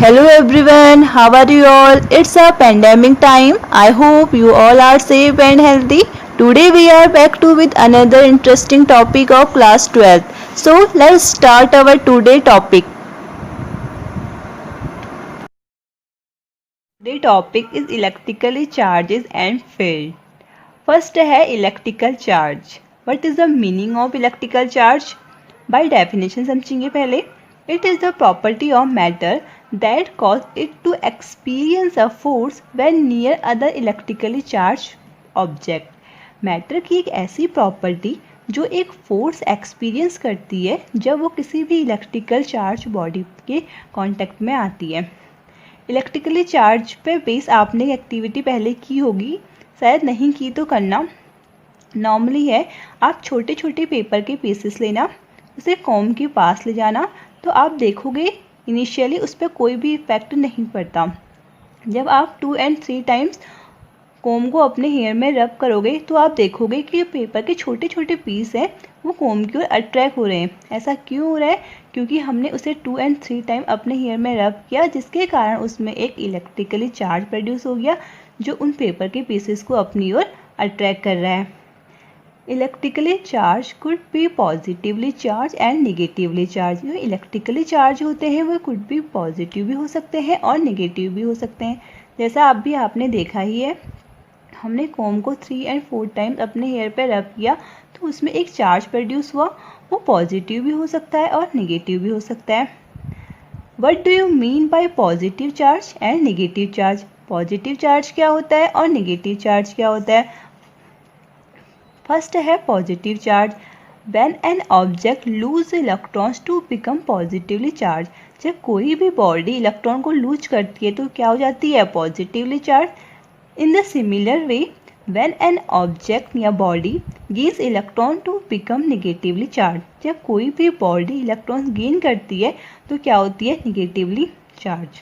Hello everyone, how are you all? It's a pandemic time. I hope you all are safe and healthy. Today we are back to with another interesting topic of class 12th. So let's start our today topic. The topic is electrically charges and field. First है electrical charge. What is the meaning of electrical charge? By definition समझेंगे पहले. It is the property of matter that cause it to experience a force when near other electrically charged object. Matter की एक ऐसी property जो एक force experience करती है जब वो किसी भी इलेक्ट्रिकल चार्ज बॉडी के कांटेक्ट में आती है. इलेक्ट्रिकली चार्ज पे बेस आपने एक्टिविटी पहले की होगी, शायद नहीं की तो करना. नॉर्मली है आप छोटे छोटे पेपर के पीसेस लेना, उसे कॉम के पास ले जाना, तो आप देखोगे इनिशियली उस पर कोई भी इफेक्ट नहीं पड़ता. जब आप 2 and 3 टाइम्स कोम को अपने हेयर में रब करोगे तो आप देखोगे कि जो पेपर के छोटे छोटे पीस हैं वो कोम की ओर अट्रैक्ट हो रहे हैं. ऐसा क्यों हो रहा है? क्योंकि हमने उसे 2 and 3 टाइम अपने हेयर में रब किया, जिसके कारण उसमें एक इलेक्ट्रिकली चार्ज प्रोड्यूस हो गया जो उन पेपर के पीसेस को अपनी ओर अट्रैक्ट कर रहा है. Electrically charge could be positively charge and negatively charge. जो इलेक्ट्रिकली चार्ज होते हैं वो कुड बी पॉजिटिव भी हो सकते हैं और निगेटिव भी हो सकते हैं. जैसा अभी आपने देखा ही है, हमने कोम को 3 and 4 टाइम्स अपने हेयर पे रब किया तो उसमें एक चार्ज प्रोड्यूस हुआ. वो पॉजिटिव भी हो सकता है और निगेटिव भी हो सकता है. What do you mean by positive charge and negative charge? Positive charge क्या होता है और निगेटिव चार्ज क्या होता है? फर्स्ट है positive charge. When an object lose electrons to become positively charge. जब कोई भी बॉडी इलेक्ट्रॉन को लूज करती है तो क्या हो जाती है? Positively charge. In the similar way when an object या body gains electron to become negatively charge. जब कोई भी बॉडी इलेक्ट्रॉन्स गेन करती है तो क्या होती है? Negatively charge.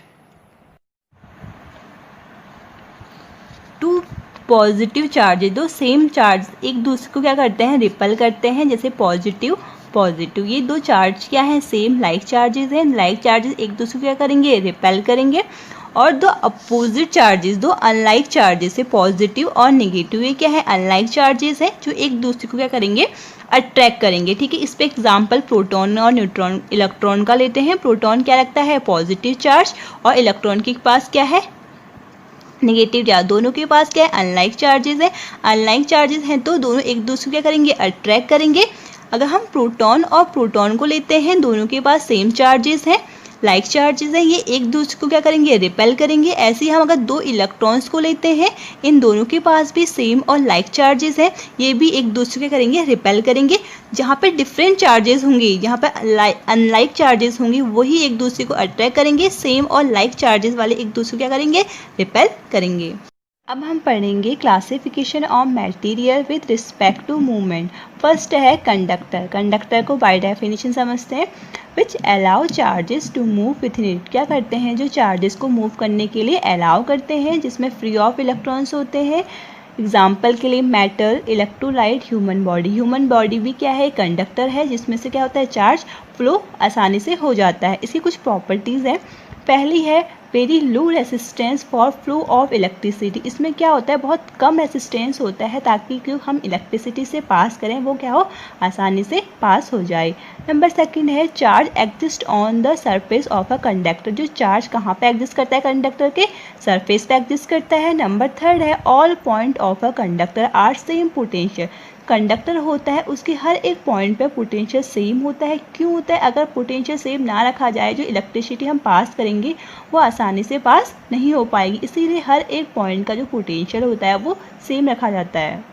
Two positive charges, दो सेम चार्ज एक दूसरे को क्या करते हैं? रिपल करते हैं. जैसे पॉजिटिव पॉजिटिव, ये दो चार्ज क्या हैं? सेम लाइक चार्जेस हैं. लाइक चार्जेस एक दूसरे को क्या करेंगे? रिपेल करेंगे. और दो अपोजिट चार्जेस, दो अनलाइक चार्जेस है पॉजिटिव और नेगेटिव, ये क्या है? अनलाइक चार्जेस है जो एक दूसरे को क्या करेंगे? अट्रैक्ट करेंगे. ठीक है, इस पे एग्जांपल प्रोटॉन और न्यूट्रॉन इलेक्ट्रॉन का लेते हैं. प्रोटॉन क्या रखता है? पॉजिटिव चार्ज, और इलेक्ट्रॉन के पास क्या है? Negative charge. दोनों के पास क्या है? अनलाइक चार्जेस है. अनलाइक चार्जेस हैं तो दोनों एक दूसरे को क्या करेंगे? अट्रैक्ट करेंगे. अगर हम प्रोटॉन और प्रोटॉन को लेते हैं, दोनों के पास सेम चार्जेस हैं, लाइक चार्जेस हैं, ये एक दूसरे को क्या करेंगे? रिपेल करेंगे. ऐसे ही हम अगर दो इलेक्ट्रॉन्स को लेते हैं, इन दोनों के पास भी सेम और लाइक चार्जेस हैं, ये भी एक दूसरे को करेंगे? रिपेल करेंगे. जहाँ पे डिफरेंट चार्जेस होंगे, जहाँ पे अनलाइक चार्जेस होंगे, वही एक दूसरे को अट्रैक्ट करेंगे. सेम और लाइक चार्जेस वाले एक दूसरे को क्या करेंगे? रिपेल करेंगे. अब हम पढ़ेंगे classification of material with respect to movement. First है कंडक्टर. कंडक्टर को बाय डेफिनेशन समझते हैं. Which allow charges to move within it. क्या करते हैं? जो चार्जेस को मूव करने के लिए अलाउ करते हैं, जिसमें फ्री ऑफ इलेक्ट्रॉन्स होते हैं. एग्जाम्पल के लिए metal, electrolyte, human body. Human body भी क्या है? कंडक्टर है, जिसमें से क्या होता है? चार्ज फ्लो आसानी से हो जाता है. इसकी कुछ प्रॉपर्टीज़ हैं. पहली है very low resistance for flow of electricity. इसमें क्या होता है? बहुत कम रेसिस्टेंस होता है ताकि जो हम इलेक्ट्रिसिटी से पास करें वो क्या हो? आसानी से पास हो जाए. नंबर सेकंड है charge exist on the surface of a conductor. जो चार्ज कहाँ पे एग्जिस्ट करता है? कंडक्टर के सरफेस पे एग्जिस्ट करता है. नंबर थर्ड है all point of a conductor are same potential. Conductor होता है उसके हर एक पॉइंट पे पोटेंशियल सेम होता है. क्यों होता है? अगर पोटेंशियल सेम ना रखा जाए, जो इलेक्ट्रिसिटी हम पास करेंगे वो आसानी से पास नहीं हो पाएगी. इसीलिए हर एक पॉइंट का जो पोटेंशियल होता है वो सेम रखा जाता है.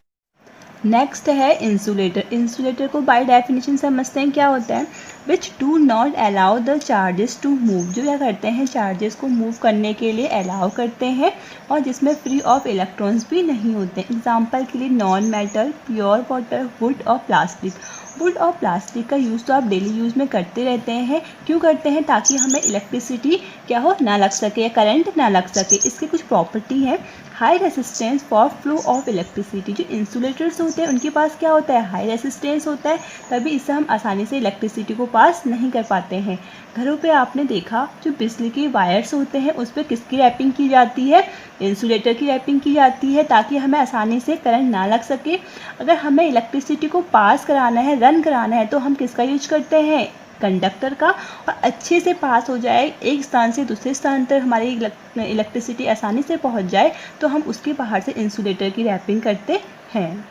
नेक्स्ट है इंसुलेटर. इंसुलेटर को बाय डेफिनेशन समझते हैं. क्या होता है? Which do not allow the charges to move. जो क्या करते हैं? चार्जेस को मूव करने के लिए अलाउ करते हैं और जिसमें फ्री ऑफ इलेक्ट्रॉन्स भी नहीं होते. एग्जाम्पल के लिए non metal, pure water, would और प्लास्टिक. वुड और प्लास्टिक का यूज़ तो आप डेली यूज़ में करते रहते हैं. क्यों करते हैं? ताकि हमें इलेक्ट्रिसिटी क्या हो? ना लग सके या करंट ना लग सके. इसकी कुछ प्रॉपर्टी है. High resistance for flow of electricity. जो इंसुलेटर्स होते हैं उनके पास क्या होता है? हाई रेसिस्टेंस होता है, तभी इससे हम आसानी से इलेक्ट्रिसिटी को पास नहीं कर पाते हैं. घरों पे आपने देखा जो बिजली के वायर्स होते हैं उस पर किसकी रैपिंग की जाती है, इंसुलेटर की रैपिंग की जाती है, ताकि हमें आसानी से करंट ना लग सके। अगर हमें इलेक्ट्रिसिटी को पास कराना है, रन कराना है, तो हम किसका यूज करते हैं, कंडक्टर का, और अच्छे से पास हो जाए, एक स्थान से दूसरे स्थान तक हमारी इलेक्ट्रिसिटी आसानी से पहुंच जाए, तो हम उसके बाहर से इंसुलेटर की रैपिंग करते हैं।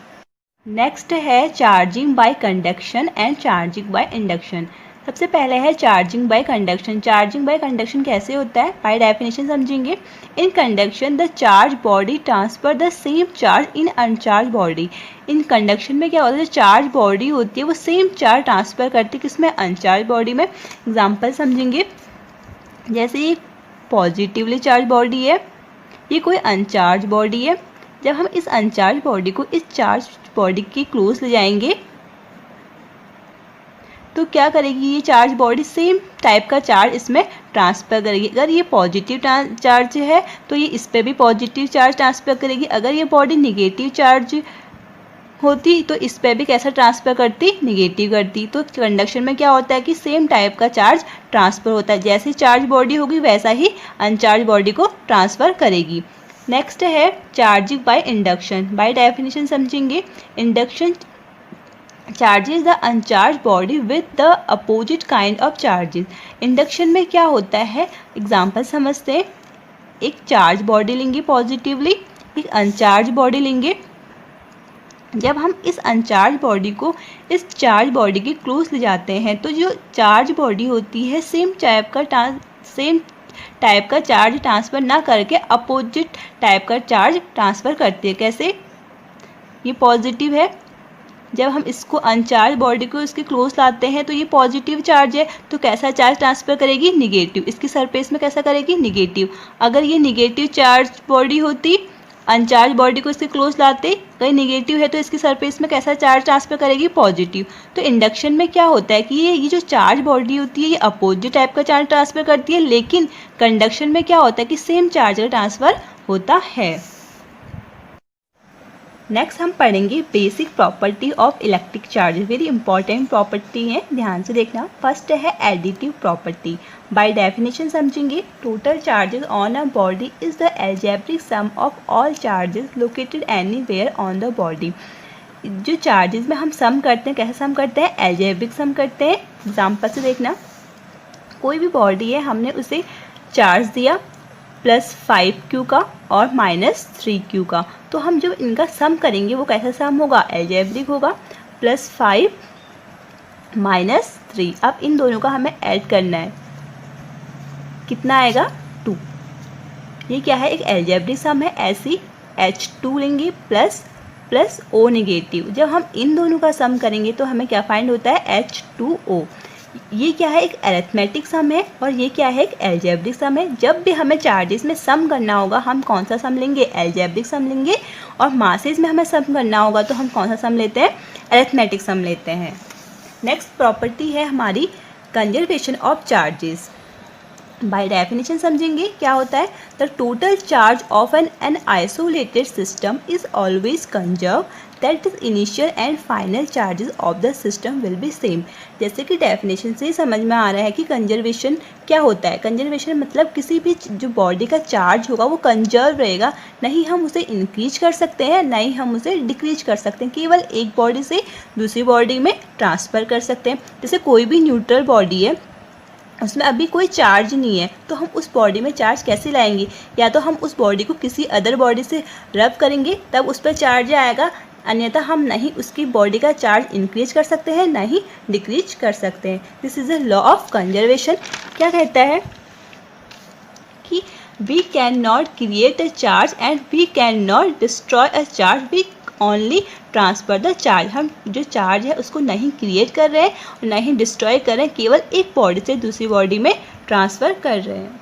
नेक्स्ट है charging bye conduction and charging by induction. सबसे पहले है charging bye conduction. Charging by conduction कैसे होता है, बाय डेफिनेशन समझेंगे। In conduction the charge body transfer the same charge in uncharged body. In conduction में क्या होता है, जो चार्ज बॉडी होती है वो सेम चार्ज ट्रांसफर करती है किसमें, अनचार्ज बॉडी में। एग्जाम्पल समझेंगे, जैसे ये पॉजिटिवली चार्ज बॉडी है, ये कोई अनचार्ज बॉडी है। जब हम इस अनचार्ज बॉडी को इस चार्ज बॉडी के क्लोज ले जाएंगे तो क्या करेगी, ये चार्ज बॉडी सेम टाइप का चार्ज इसमें ट्रांसफर करेगी। अगर ये पॉजिटिव चार्ज है तो ये इस पर भी पॉजिटिव चार्ज ट्रांसफर करेगी। अगर ये बॉडी निगेटिव चार्ज होती तो इस पर भी कैसा ट्रांसफर करती, निगेटिव करती। तो कंडक्शन में क्या होता है कि सेम टाइप का चार्ज ट्रांसफर होता है, जैसी चार्ज बॉडी होगी वैसा ही अनचार्ज बॉडी को ट्रांसफर करेगी। नेक्स्ट है charging by induction. By definition समझेंगे, induction charges the uncharge body with the opposite kind of charges. Induction में क्या होता है, एग्जाम्पल समझते हैं। एक चार्ज बॉडी लेंगे पॉजिटिवली, एक अनचार्ज बॉडी लेंगे। जब हम इस अनचार्ज बॉडी को इस चार्ज बॉडी के क्लोज ले जाते हैं तो जो चार्ज बॉडी होती है सेम टाइप का चार्ज ट्रांसफ़र ना करके अपोजिट टाइप का चार्ज ट्रांसफ़र करती है। कैसे, ये पॉजिटिव है, जब हम इसको अनचार्ज बॉडी को इसके क्लोज लाते हैं तो ये पॉजिटिव चार्ज है, तो कैसा चार्ज ट्रांसफ़र करेगी, निगेटिव। इसकी सरफेस में कैसा करेगी, निगेटिव। अगर ये निगेटिव चार्ज बॉडी होती, अनचार्ज बॉडी को इसके क्लोज लाते, कहीं निगेटिव है तो इसकी सरफेस में कैसा चार्ज ट्रांसफर करेगी, पॉजिटिव। तो इंडक्शन में क्या होता है कि ये जो चार्ज बॉडी होती है ये अपोजिट टाइप का चार्ज ट्रांसफर करती है, लेकिन कंडक्शन में क्या होता है कि सेम चार्ज का ट्रांसफर होता है। नेक्स्ट हम पढ़ेंगे basic property of electric charge. Very important property है, ध्यान से देखना। फर्स्ट है एडिटिव प्रॉपर्टी। बाय डेफिनेशन समझेंगे, total charges on a body is the algebraic sum of all charges located anywhere on the body. जो charges में हम सम करते हैं, कैसे सम करते हैं, एल्जेब्रिक सम करते हैं। एग्जाम्पल से देखना, कोई भी बॉडी है, हमने उसे चार्ज दिया +5Q का और -3Q का, तो हम जब इनका सम करेंगे वो कैसा सम होगा, एल्जेब्रिक होगा। +5 -3, अब इन दोनों का हमें ऐड करना है, कितना आएगा, 2। ये क्या है, एक एल्जेब्रिक सम है। ऐसी H2 लेंगे प्लस O नेगेटिव, जब हम इन दोनों का सम करेंगे तो हमें क्या फाइंड होता है, H2O। ये क्या है, एक अरिथमेटिक सम है, और ये क्या है, एक एल्जेब्रिक सम है। जब भी हमें चार्जेस में सम करना होगा हम कौन सा सम लेंगे, एल्जेब्रिक सम लेंगे, और मासेस में हमें सम करना होगा तो हम कौन सा सम लेते हैं, अरिथमेटिक सम लेते हैं। नेक्स्ट प्रॉपर्टी है हमारी conservation of charges. Bye definition समझेंगे, क्या होता है, the total charge of an isolated system is always conserve, that is initial and final charges of the system will be same. जैसे कि डेफिनेशन से समझ में आ रहा है कि कंजर्वेशन क्या होता है। कंजर्वेशन मतलब किसी भी जो बॉडी का चार्ज होगा वो कंजर्व रहेगा, नहीं हम उसे इंक्रीज कर सकते हैं, नहीं हम उसे डिक्रीज कर सकते हैं, केवल एक बॉडी से दूसरी बॉडी में ट्रांसफ़र कर सकते हैं। जैसे कोई भी न्यूट्रल बॉडी है, उसमें अभी कोई चार्ज नहीं है, तो हम उस बॉडी में चार्ज कैसे लाएंगे, या तो हम उस बॉडी को किसी अदर बॉडी से रब करेंगे तब उस पर चार्ज आएगा, अन्यथा हम नहीं उसकी बॉडी का चार्ज इंक्रीज कर सकते हैं, नहीं डिक्रीज कर सकते हैं। This is a law of conservation. क्या कहता है कि we cannot create a charge and we cannot destroy a charge, we only transfer the charge. हम जो चार्ज है उसको नहीं क्रिएट कर रहे हैं और नहीं डिस्ट्रॉय कर रहे हैं, केवल एक बॉडी से दूसरी बॉडी में ट्रांसफ़र कर रहे हैं।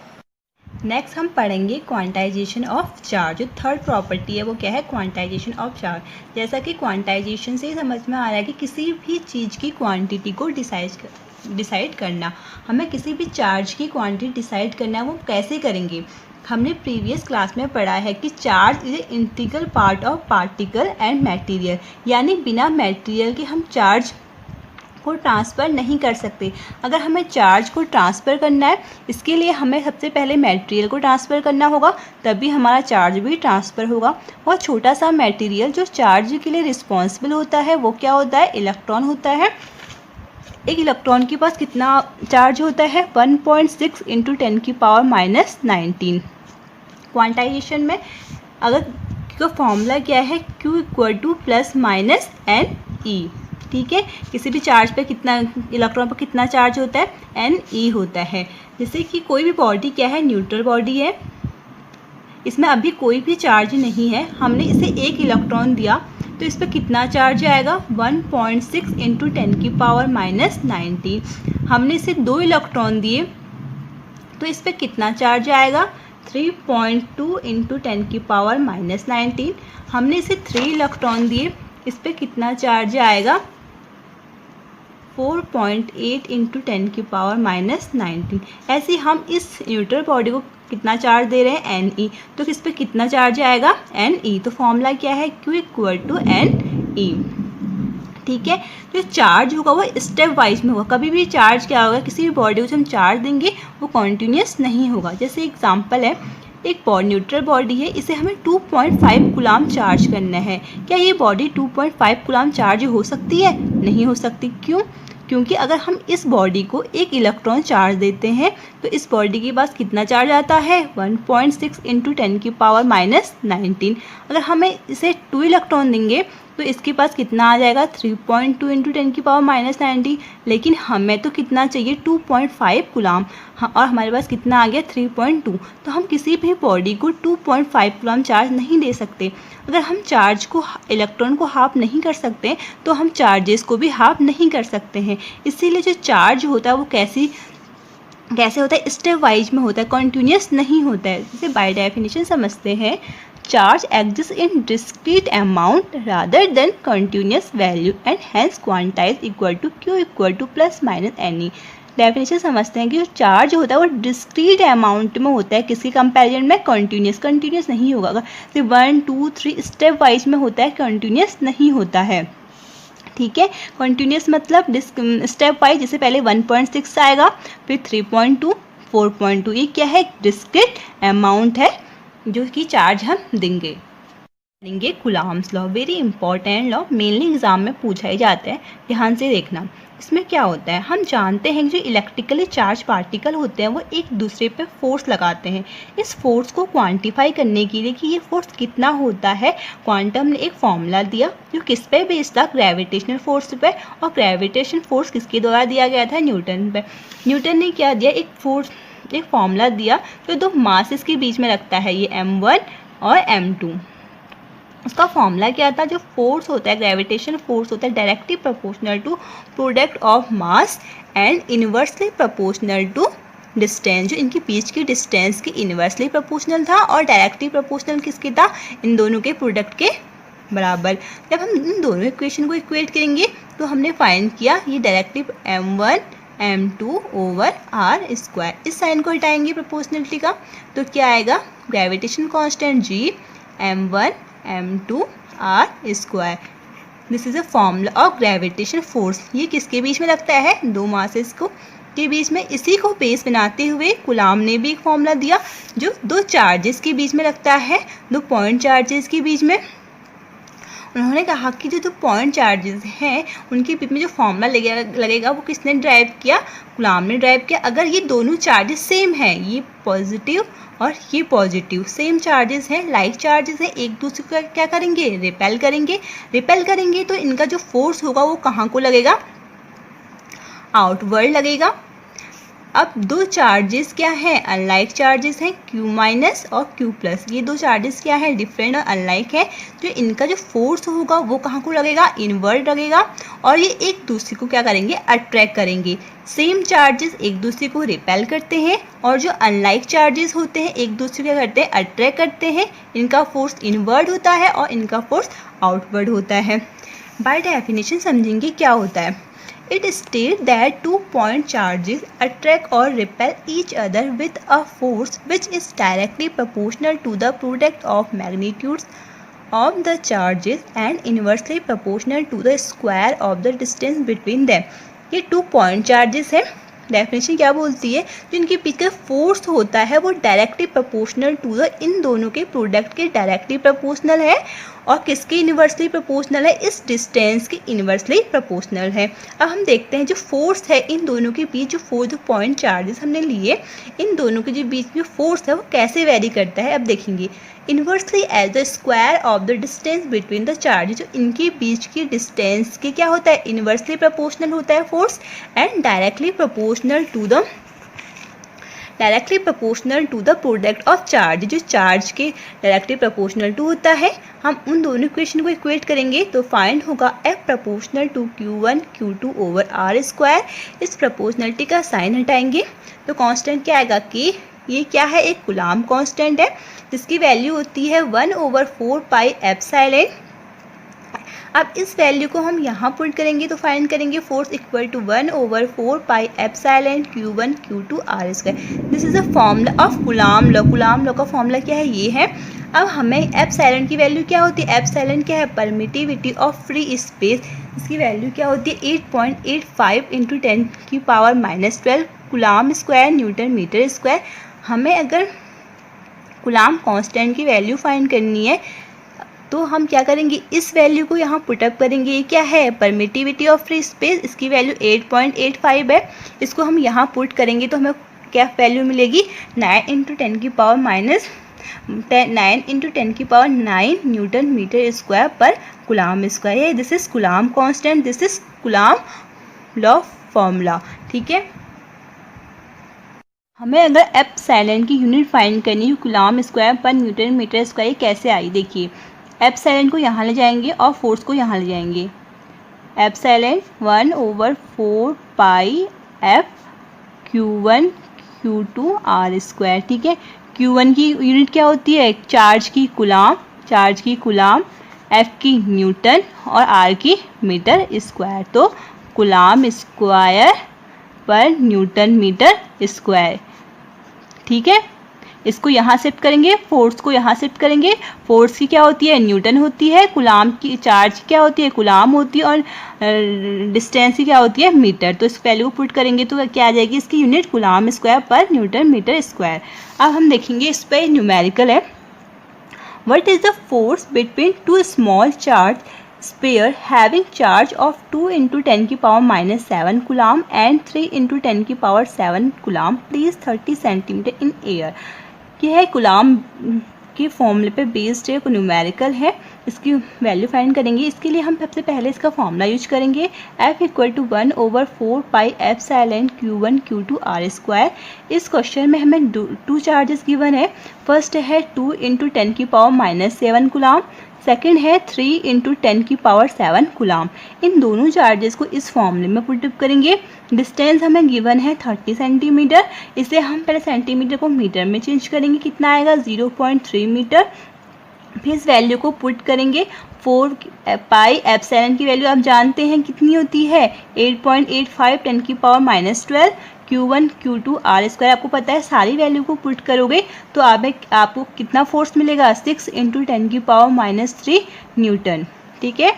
नेक्स्ट हम पढ़ेंगे क्वांटाइजेशन ऑफ चार्ज। जो थर्ड प्रॉपर्टी है वो क्या है, क्वांटाइजेशन ऑफ चार्ज। जैसा कि क्वांटाइजेशन से ही समझ में आ रहा है कि किसी भी चीज़ की क्वांटिटी को डिसाइड करना, हमें किसी भी चार्ज की क्वांटिटी डिसाइड करना है, वो कैसे करेंगे। हमने प्रीवियस क्लास में पढ़ा है कि charge is a integral part of particle and material, यानी बिना मटेरियल के हम चार्ज को ट्रांसफ़र नहीं कर सकते। अगर हमें चार्ज को ट्रांसफ़र करना है, इसके लिए हमें सबसे पहले मटेरियल को ट्रांसफ़र करना होगा, तभी हमारा चार्ज भी ट्रांसफ़र होगा। और छोटा सा मटेरियल जो चार्ज के लिए रिस्पॉन्सिबल होता है वो क्या होता है? इलेक्ट्रॉन होता है। एक इलेक्ट्रॉन के पास कितना चार्ज होता है? 1.6 × 10⁻⁻19। क्वांटाइजेशन में अगर का फॉर्मूला क्या है? Q = ±NE। ठीक है, किसी भी चार्ज पे कितना इलेक्ट्रॉन पर कितना चार्ज होता है? Ne होता है। जैसे कि कोई भी बॉडी क्या है? न्यूट्रल बॉडी है, इसमें अभी कोई भी चार्ज नहीं है, हमने इसे एक इलेक्ट्रॉन दिया तो इस पर कितना चार्ज आएगा? 1.6 × 10⁻⁻19। हमने इसे 2 इलेक्ट्रॉन दिए तो इस पर कितना चार्ज आएगा? 3.2 × 10⁻⁻19। हमने इसे 3 इलेक्ट्रॉन दिए, इस पर कितना चार्ज आएगा? 4.8 × 10⁻⁻19। ऐसे ही हम इस न्यूट्रल बॉडी को कितना चार्ज दे रहे हैं? Ne। तो किस पे कितना चार्ज आएगा? Ne। तो फॉर्मूला क्या है? Q = Ne। ठीक है, जो चार्ज होगा वो स्टेप वाइज में होगा। कभी भी चार्ज क्या होगा? किसी भी बॉडी को हम चार्ज देंगे वो कॉन्टीन्यूस नहीं होगा। जैसे एग्जांपल है, एक न्यूट्रल बॉडी है, इसे हमें 2.5 कूलम चार्ज करना है। क्या ये बॉडी 2.5 कूलम चार्ज हो सकती है? नहीं हो सकती। क्यों? क्योंकि अगर हम इस बॉडी को एक इलेक्ट्रॉन चार्ज देते हैं तो इस बॉडी के पास कितना चार्ज आता है? 1.6 × 10⁻⁻19। अगर हमें इसे 2 इलेक्ट्रॉन देंगे तो इसके पास कितना आ जाएगा? 3.2 × 10⁻⁻19। लेकिन हमें तो कितना चाहिए? 2.5 कूलम। हाँ, और हमारे पास कितना आ गया? 3.2। तो हम किसी भी बॉडी को 2.5 कूलम चार्ज नहीं दे सकते। अगर हम चार्ज को इलेक्ट्रॉन को हाफ नहीं कर सकते तो हम चार्जेस को भी हाफ नहीं कर सकते हैं। इसीलिए जो चार्ज होता है वो कैसे होता है? स्टेप वाइज में होता है, कॉन्टीन्यूस नहीं होता है। जैसे बाय डेफिनेशन समझते हैं, charge exist in discrete amount rather than continuous value and hence quantize equal to Q = ±Ne। Definition समझते हैं कि जो चार्ज होता है वो डिस्क्रीट अमाउंट में होता है, किसके कंपैरिजन में? कंटिन्यूस नहीं होगा। अगर 1, 2, 3 स्टेप वाइज में होता है, कंटिन्यूस नहीं होता है। ठीक है, कंटिन्यूस मतलब स्टेप वाइज। जैसे पहले 1.6 आएगा, फिर 3.2, 4.2। ये क्या है? डिस्क्रीट अमाउंट है जो कि चार्ज हम देंगे। Coulomb's law, very important law, mainly exam में पूछा ही जाता है, ध्यान से देखना। इसमें क्या होता है? हम जानते हैं कि जो इलेक्ट्रिकली चार्ज पार्टिकल होते हैं वो एक दूसरे पे फोर्स लगाते हैं। इस फोर्स को क्वांटिफाई करने के लिए कि ये फोर्स कितना होता है, क्वांटम ने एक फॉर्मूला दिया जो किस पे बेस्ड था? ग्रेविटेशनल फोर्स पे। और ग्रेविटेशन फोर्स किसके द्वारा दिया गया था? न्यूटन पे। न्यूटन ने क्या दिया? एक फॉर्मूला दिया जो 2 मासेस के बीच में रखता है, ये m1 और m2। उसका फॉर्मूला क्या था? जो फोर्स होता है, ग्रेविटेशन फोर्स होता है, directly proportional to product of mass and inversely proportional to distance. जो इनके बीच की डिस्टेंस की इनवर्सली प्रोपोर्शनल था और डायरेक्टली प्रोपोर्शनल किसके था? इन दोनों के प्रोडक्ट के बराबर। जब हम इन दोनों इक्वेशन को इक्वेट करेंगे तो हमने फाइंड किया ये directly m1 m2 over r²। इस साइन को हटाएंगे प्रोपोर्शनलिटी का तो क्या आएगा? Gravitation constant G m1 m2 r²। This is a formula of gravitation force. ये किसके बीच में लगता है? 2 मासेस को के बीच में। इसी को बेस बनाते हुए कूलम ने भी एक फॉर्मूला दिया जो 2 चार्जेस के बीच में लगता है, 2 पॉइंट चार्जेस के बीच में। उन्होंने कहा कि जो 2 पॉइंट चार्जेस हैं उनके बीच में जो फॉर्मूला लगेगा वो किसने ड्राइव किया? कूलम ने ड्राइव किया। अगर ये दोनों चार्जेस सेम हैं, ये पॉजिटिव और ये पॉजिटिव सेम चार्जेस हैं, लाइक चार्जेस हैं, एक दूसरे को क्या करेंगे? रिपेल करेंगे तो इनका जो फोर्स होगा वो कहाँ को लगेगा? आउटवर्ड लगेगा। अब 2 चार्जेस क्या हैं? अनलाइक चार्जेस हैं, Q- और Q+। ये 2 चार्जेस क्या है? डिफरेंट और अनलाइक है। जो इनका जो फोर्स होगा वो कहाँ को लगेगा? इनवर्ड लगेगा। और ये एक दूसरे को क्या करेंगे? अट्रैक्ट करेंगे। सेम चार्जेस एक दूसरे को रिपेल करते हैं और जो अनलाइक चार्जेस होते हैं एक दूसरे को क्या करते हैं? अट्रैक्ट करते हैं। इनका फोर्स इनवर्ड होता है और इनका फोर्स आउटवर्ड होता है। बाय डेफिनेशन समझेंगे क्या होता है। It states that 2 point charges attract or repel each other with a force which is directly proportional to the product of magnitudes of the charges and inversely proportional to the square of the distance between them। ये 2 point charges हैं। Definition क्या बोलती है, जो इनके बीच का force होता है वो डायरेक्टली प्रोपोर्शनल टू द, इन दोनों के प्रोडक्ट के डायरेक्टली प्रोपोर्शनल है, और किसके इन्वर्सली प्रोपोर्शनल है, इस डिस्टेंस के इन्वर्सली प्रोपोर्शनल है। अब हम देखते हैं जो फोर्स है इन दोनों के बीच, जो 4 पॉइंट चार्जेस हमने लिए, इन दोनों के जो बीच में फोर्स है वो कैसे वेरी करता है। अब देखेंगे, inversely as the square of the distance between the charge, जो इनके बीच की डिस्टेंस के क्या होता है, इन्वर्सली प्रोपोर्शनल होता है force, and directly proportional to the product of charge, जो चार्ज के डायरेक्टली प्रोपोर्शनल टू होता है। हम उन दोनों इक्वेशन को इक्वेट करेंगे तो फाइंड होगा F proportional to Q1 Q2 over R square. इस प्रोपोर्शनलिटी का साइन हटाएंगे तो कांस्टेंट क्या आएगा कि ये क्या है, एक कूलाम कांस्टेंट है जिसकी वैल्यू होती है 1/4 पाई एप्सिलॉन। अब इस वैल्यू को हम यहाँ पुट करेंगे तो फाइंड करेंगे force equal to 1/4 pi epsilon Q1 Q2 R square. This is a formula of Coulomb law. Coulomb law का फॉर्मूला क्या है, ये है। अब हमें एप्सिलॉन की वैल्यू क्या होती है, एप्सिलॉन क्या है, परमिटिविटी ऑफ फ्री स्पेस। इसकी वैल्यू क्या होती है 8.85 into 10⁻⁻12 coulomb square newton metre square. हमें अगर कूलाम कांस्टेंट की वैल्यू फाइंड करनी है तो हम क्या करेंगे, इस वैल्यू को यहाँ पुटअप करेंगे। ये क्या है, परमिटिविटी ऑफ फ्री स्पेस, इसकी वैल्यू 8.85 है। इसको हम यहाँ पुट करेंगे तो हमें क्या वैल्यू मिलेगी, 9 × 10⁻9 न्यूटन मीटर स्क्वायर पर coulomb square. This is coulomb constant, this is coulomb law formula. ठीक है, हमें अगर एप्सिलॉन की यूनिट फाइंड करनी है कूलाम स्क्वायर पर न्यूटन मीटर स्क्वायर, कैसे आई देखिए। एप्सिलॉन को यहाँ ले जाएंगे और फोर्स को यहाँ ले जाएंगे। एप्सिलॉन 1/4 पाई F Q1 Q2 R square. ठीक है, Q1 की यूनिट क्या होती है, चार्ज की कूलाम, F की न्यूटन और R की मीटर स्क्वायर। तो कूलाम स्क्वायर पर न्यूटन मीटर स्क्वायर। ठीक है, इसको यहाँ शिफ्ट करेंगे, फोर्स को यहाँ शिफ्ट करेंगे। फोर्स की क्या होती है, न्यूटन होती है। कूलाम की चार्ज क्या होती है, कूलाम होती है। और डिस्टेंस की क्या होती है, मीटर। तो इस वैल्यू को पुट करेंगे तो क्या आ जाएगी, इसकी यूनिट कूलाम स्क्वायर पर न्यूटन मीटर स्क्वायर। अब हम देखेंगे इस पर न्यूमेरिकल है। What is the force between two small charge sphere having charge of 2 × 10⁻⁻7 coulomb and 3 × 10⁻7 coulomb placed 30 cm in air। यह है कूलाम के फॉर्मूले पे बेस्ड है, न्यूमेरिकल है। इसकी वैल्यू फाइंड करेंगे। इसके लिए हम सबसे पहले इसका फॉर्मूला यूज करेंगे, F = 1/4 pi epsilon Q1 Q2 R square. इस क्वेश्चन में हमें 2 चार्जेस गिवन है। फर्स्ट है 2 × 10⁻7 कूलाम, सेकेंड है 3 × 10⁻7 कूलाम। इन दोनों चार्जेस को इस फॉर्मूले में पुटअप करेंगे। डिस्टेंस हमें गिवन है 30 सेंटीमीटर। इसे हम पहले सेंटीमीटर को मीटर में चेंज करेंगे, कितना आएगा 0.3 मीटर। फिर इस वैल्यू को पुट करेंगे। 4 पाई एप्सिलॉन की वैल्यू आप जानते हैं कितनी होती है, 8.85 10⁻⁻12 Q1 Q2 R स्क्वायर। आपको पता है, सारी वैल्यू को पुट करोगे तो आपको कितना फोर्स मिलेगा, 6 × 10⁻³ न्यूटन। ठीक है।